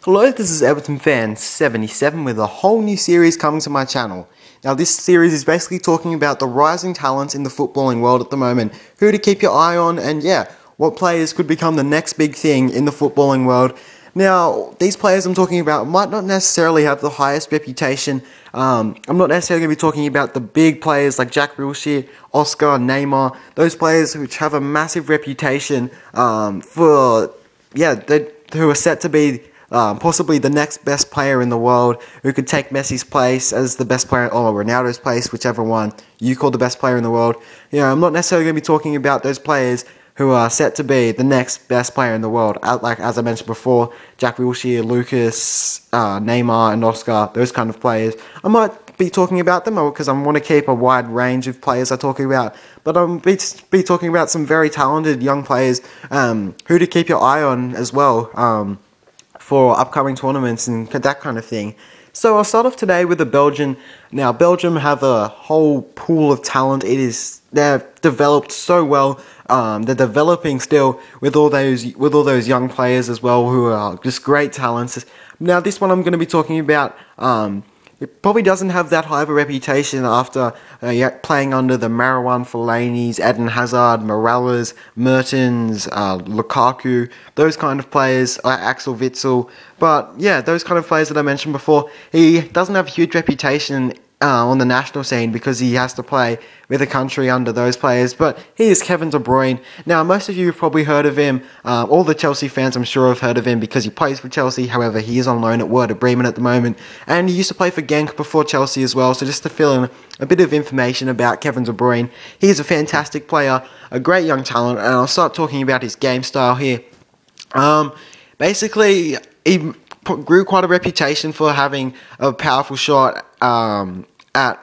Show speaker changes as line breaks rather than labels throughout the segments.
Hello, this is Everton fan 77 with a whole new series coming to my channel. Now this series is basically talking about the rising talents in the footballing world at the moment, who to keep your eye on, and yeah, what players could become the next big thing in the footballing world. Now, these players I'm talking about might not necessarily have the highest reputation. I'm not necessarily going to be talking about the big players like Jack Wilshere, Oscar, Neymar, those players which have a massive reputation who are set to be possibly the next best player in the world, who could take Messi's place as the best player, or Ronaldo's place, whichever one you call the best player in the world. I'm not necessarily going to be talking about those players who are set to be the next best player in the world. Like, as I mentioned before, Jack Wilshere, Lucas, Neymar and Oscar, those kind of players. I might be talking about them because I want to keep a wide range of players I'm talking about, but I'm be talking about some very talented young players who to keep your eye on as well for upcoming tournaments and that kind of thing. So I'll start off today with the Belgian. Now, Belgium have a whole pool of talent. They're developed so well. They're developing still with all those young players as well, who are just great talents. Now, this one I'm going to be talking about, it probably doesn't have that high of a reputation after playing under the Marouane Fellaini's, Eden Hazard, Morales, Mertens, Lukaku, those kind of players, Axel Witsel. But yeah, those kind of players that I mentioned before. He doesn't have a huge reputation on the national scene because he has to play with a country under those players, but he is Kevin De Bruyne. Now, most of you have probably heard of him. All the Chelsea fans, I'm sure, have heard of him because he plays for Chelsea. However, he is on loan at Werder Bremen at the moment, and he used to play for Genk before Chelsea as well. So just to fill in a bit of information about Kevin De Bruyne, he is a fantastic player, a great young talent, and I'll start talking about his game style here. Basically, he grew quite a reputation for having a powerful shot.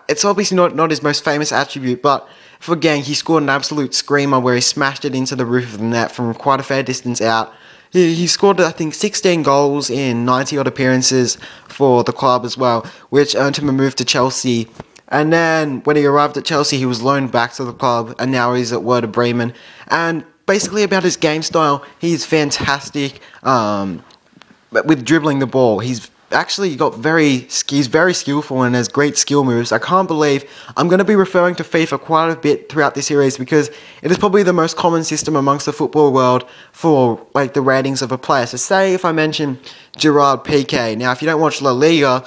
It's obviously not his most famous attribute, but for Genk, he scored an absolute screamer where he smashed it into the roof of the net from quite a fair distance out. He scored, I think, 16 goals in 90-odd appearances for the club as well, which earned him a move to Chelsea. And then, when he arrived at Chelsea, he was loaned back to the club, and now he's at Werder Bremen. And basically about his game style, he's fantastic with dribbling the ball. He's very skillful and has great skill moves. I can't believe I'm going to be referring to FIFA quite a bit throughout this series because it is probably the most common system amongst the football world for like the ratings of a player. So say if I mention Gerard Piqué. Now, if you don't watch La Liga,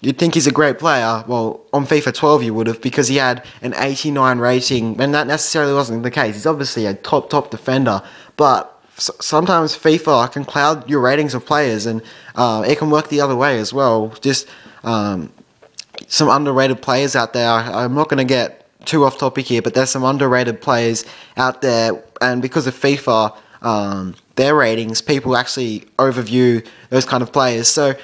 you'd think he's a great player. Well, on FIFA 12 you would have, because he had an 89 rating, and that necessarily wasn't the case. He's obviously a top defender, but sometimes FIFA can cloud your ratings of players, and it can work the other way as well. Just some underrated players out there. I'm not going to get too off topic here, but there's some underrated players out there, and because of FIFA, their ratings, people actually overview those kind of players. So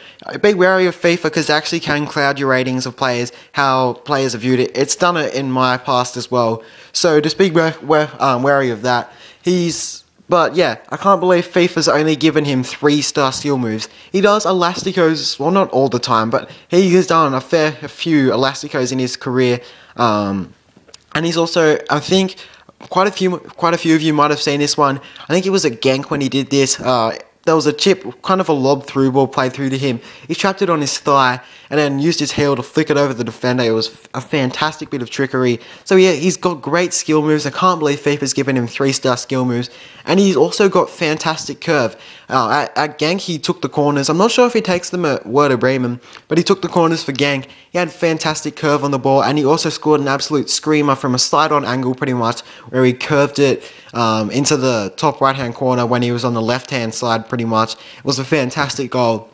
be wary of FIFA because it actually can cloud your ratings of players, how players have viewed it. It's done it in my past as well. So just be wary of that. But yeah, I can't believe FIFA's only given him 3-star skill moves. He does elasticos, well, not all the time, but he has done a few elasticos in his career. And he's also, I think, quite a few of you might have seen this one. I think it was at Genk when he did this. There was a chip, kind of a lob through ball played through to him. He trapped it on his thigh and then used his heel to flick it over the defender. It was a fantastic bit of trickery. So yeah, he's got great skill moves. I can't believe FIFA's given him 3-star skill moves. And he's also got fantastic curve. At Genk, he took the corners. I'm not sure if he takes them at Werder Bremen, but he took the corners for Genk. He had fantastic curve on the ball, and he also scored an absolute screamer from a side-on angle pretty much, where he curved it into the top right-hand corner when he was on the left-hand side pretty much. It was a fantastic goal.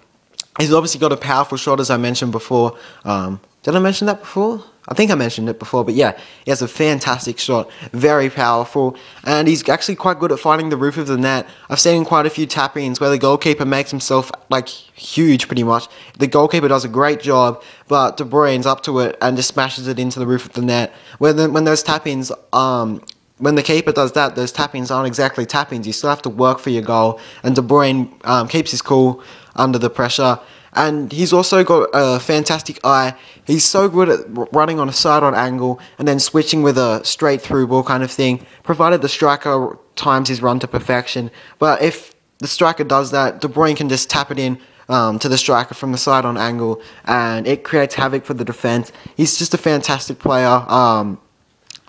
He's obviously got a powerful shot, as I mentioned before. Did I mention that before? I think I mentioned it before, but yeah, he has a fantastic shot, very powerful, and he's actually quite good at finding the roof of the net. I've seen quite a few tap-ins where the goalkeeper makes himself, like, huge pretty much. The goalkeeper does a great job, but De Bruyne's up to it and just smashes it into the roof of the net. When those tap-ins, when the keeper does that, those tap-ins aren't exactly tap-ins. You still have to work for your goal, and De Bruyne keeps his cool under the pressure. And he's also got a fantastic eye. He's so good at running on a side-on angle and then switching with a straight-through ball kind of thing, provided the striker times his run to perfection. But if the striker does that, De Bruyne can just tap it in to the striker from the side-on angle, and it creates havoc for the defense. He's just a fantastic player.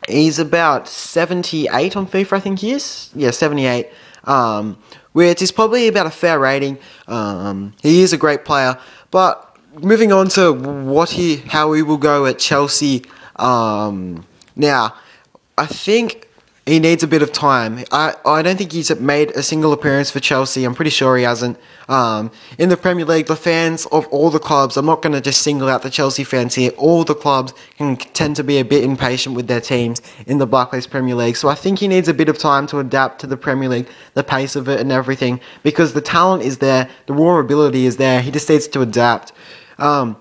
He's about 78 on FIFA, I think he is. Yeah, 78. Which is probably about a fair rating. He is a great player. But moving on to how he will go at Chelsea. Now, I think he needs a bit of time. I don't think he's made a single appearance for Chelsea. I'm pretty sure he hasn't. In the Premier League, the fans of all the clubs, I'm not going to just single out the Chelsea fans here, all the clubs can tend to be a bit impatient with their teams in the Barclays Premier League. So I think he needs a bit of time to adapt to the Premier League, the pace of it and everything, because the talent is there, the raw ability is there. He just needs to adapt. I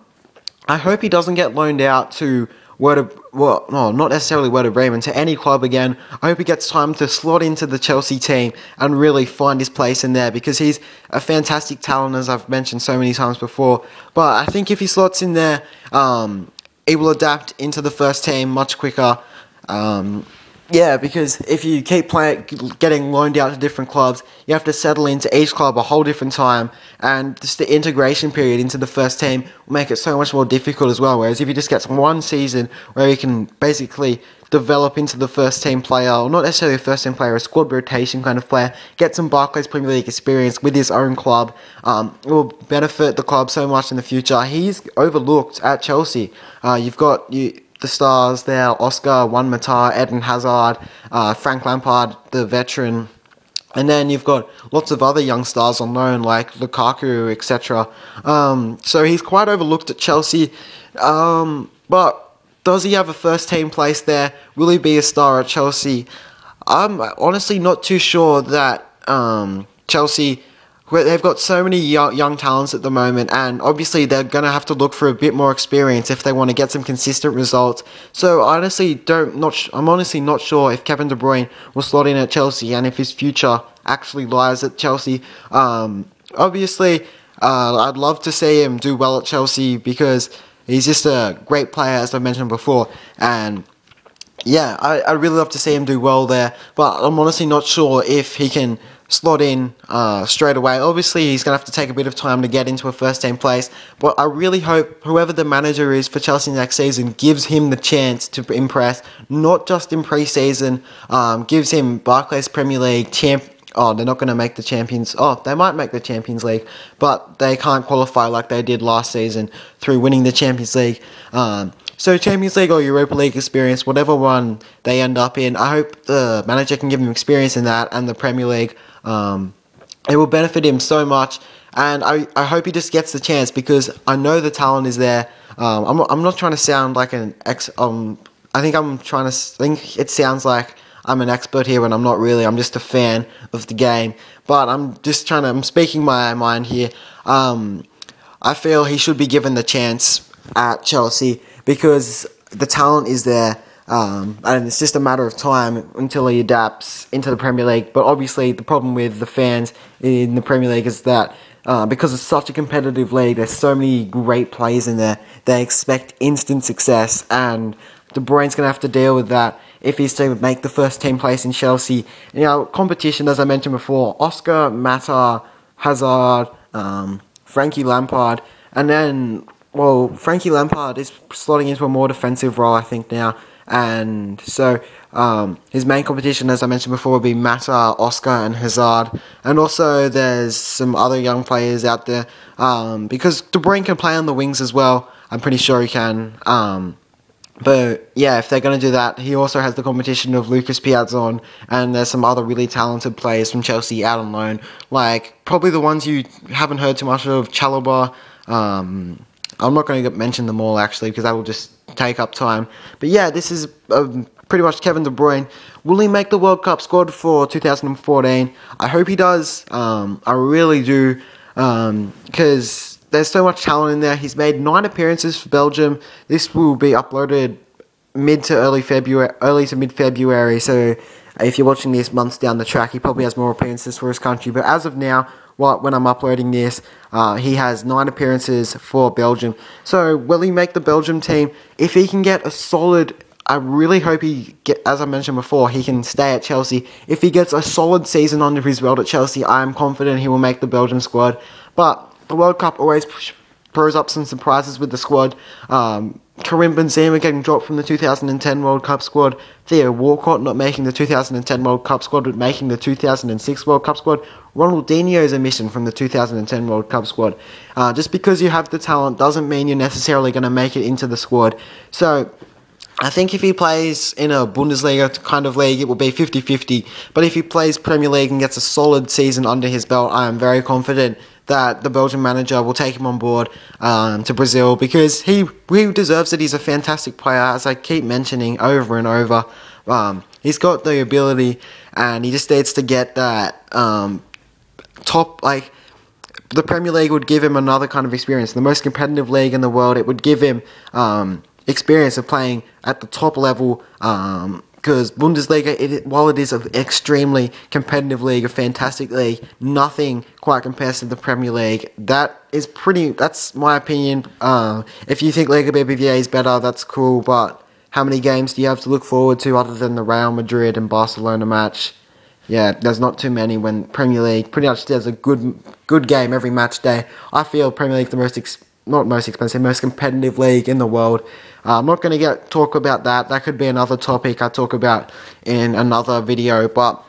hope he doesn't get loaned out to not necessarily Werder Bremen, to any club again. I hope he gets time to slot into the Chelsea team and really find his place in there, because he's a fantastic talent, as I've mentioned so many times before. But I think if he slots in there, he will adapt into the first team much quicker. Yeah, because if you keep getting loaned out to different clubs, you have to settle into each club a whole different time, and just the integration period into the first team will make it so much more difficult as well. Whereas if he just gets one season where he can basically develop into the first team player, or not necessarily a first team player, a squad rotation kind of player, get some Barclays Premier League experience with his own club, it will benefit the club so much in the future. He's overlooked at Chelsea. You've got the stars there: Oscar, Juan Mata, Eden Hazard, Frank Lampard, the veteran. And then you've got lots of other young stars on loan, like Lukaku, etc. So he's quite overlooked at Chelsea. But does he have a first-team place there? Will he be a star at Chelsea? I'm honestly not too sure that Chelsea... They've got so many young talents at the moment, and obviously they're going to have to look for a bit more experience if they want to get some consistent results. So I'm honestly not sure if Kevin De Bruyne will slot in at Chelsea, and if his future actually lies at Chelsea. Obviously, I'd love to see him do well at Chelsea, because he's just a great player, as I mentioned before, and yeah, I'd really love to see him do well there, but I'm honestly not sure if he can slot in straight away. Obviously, he's going to have to take a bit of time to get into a first-team place, but I really hope whoever the manager is for Chelsea next season gives him the chance to impress, not just in pre-season, gives him Barclays Premier League they're not going to make the Champions... they might make the Champions League, but they can't qualify like they did last season through winning the Champions League. So Champions League or Europa League experience, whatever one they end up in, I hope the manager can give him experience in that, and the Premier League. It will benefit him so much, and I hope he just gets the chance, because I know the talent is there. I'm not trying to sound like an I think it sounds like I'm an expert here when I'm not really. I'm just a fan of the game, but I'm speaking my mind here. I feel he should be given the chance at Chelsea, because the talent is there, and it's just a matter of time until he adapts into the Premier League. But obviously, the problem with the fans in the Premier League is that because it's such a competitive league, there's so many great players in there, they expect instant success, and De Bruyne's going to have to deal with that if he's to make the first team place in Chelsea. Competition, as I mentioned before: Oscar, Mata, Hazard, Frankie Lampard, and then, Frankie Lampard is slotting into a more defensive role, I think, now. And so his main competition, as I mentioned before, would be Mata, Oscar, and Hazard. And also there's some other young players out there, because De Bruyne can play on the wings as well. I'm pretty sure he can. But yeah, if they're going to do that, he also has the competition of Lucas Piazon, and there's some other really talented players from Chelsea out on loan, like probably the ones you haven't heard too much of: Chalobah. I'm not going to mention them all, actually, because that will just take up time. But yeah, this is pretty much Kevin De Bruyne. Will he make the World Cup squad for 2014? I hope he does. I really do, because there's so much talent in there. He's made 9 appearances for Belgium. This will be uploaded mid to mid-February. So if you're watching this months down the track, he probably has more appearances for his country. But as of now, when I'm uploading this, he has 9 appearances for Belgium. So will he make the Belgium team? If he can get a solid I really hope as I mentioned before, he can stay at Chelsea. If he gets a solid season under his belt at Chelsea, I am confident he will make the Belgium squad. But the World Cup always throws up some surprises with the squad. Karim Benzema getting dropped from the 2010 World Cup squad. Theo Walcott not making the 2010 World Cup squad, but making the 2006 World Cup squad. Ronaldinho's omission from the 2010 World Cup squad. Just because you have the talent doesn't mean you're necessarily going to make it into the squad. So I think if he plays in a Bundesliga kind of league, it will be 50-50. But if he plays Premier League and gets a solid season under his belt, I am very confident that the Belgian manager will take him on board to Brazil, because he deserves it. He's a fantastic player, as I keep mentioning over and over. He's got the ability, and he just needs to get that top, like, the Premier League would give him another kind of experience. The most competitive league in the world, it would give him experience of playing at the top level, because Bundesliga, while it is an extremely competitive league, a fantastic league, nothing quite compares to the Premier League. That's my opinion. If you think Liga BBVA is better, that's cool, but how many games do you have to look forward to other than the Real Madrid and Barcelona match? Yeah, there's not too many when Premier League pretty much does a good game every match day. I feel Premier League the most competitive league in the world. I'm not going to talk about that. That could be another topic I talk about in another video. But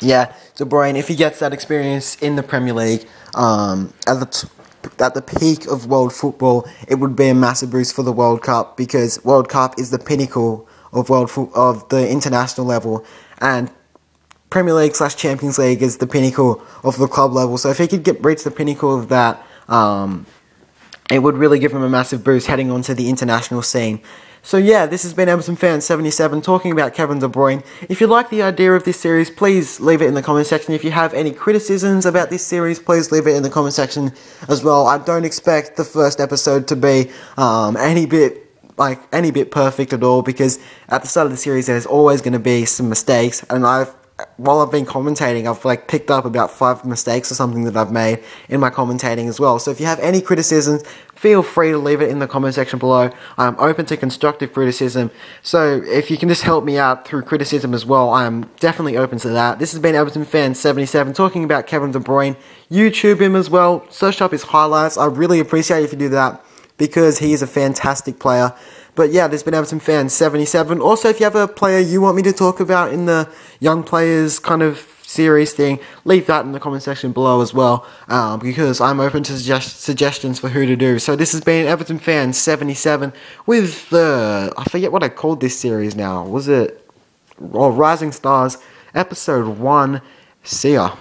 yeah, De Bruyne, if he gets that experience in the Premier League, at the peak of world football, it would be a massive boost for the World Cup, because World Cup is the pinnacle of of the international level, and Premier League / Champions League is the pinnacle of the club level. So if he could reach the pinnacle of that, it would really give him a massive boost heading onto the international scene. So yeah, this has been Everton Fan 77 talking about Kevin De Bruyne. If you like the idea of this series, please leave it in the comment section. If you have any criticisms about this series, please leave it in the comment section as well. I don't expect the first episode to be any bit perfect at all, because at the start of the series there's always going to be some mistakes, and while I've been commentating, I've picked up about 5 mistakes or something that I've made in my commentating as well. So if you have any criticisms, feel free to leave it in the comment section below. I'm open to constructive criticism. So if you can just help me out through criticism as well, I'm definitely open to that. This has been Everton Fan 77 talking about Kevin De Bruyne. YouTube him as well. Search up his highlights. I really appreciate it if you do that, because he is a fantastic player. But yeah, there's been Everton Fan 77. Also, if you have a player you want me to talk about in the young players kind of series thing, leave that in the comment section below as well, because I'm open to suggestions for who to do. So this has been Everton Fan 77 with I forget what I called this series now. Was it Rising Stars, Episode 1. See ya.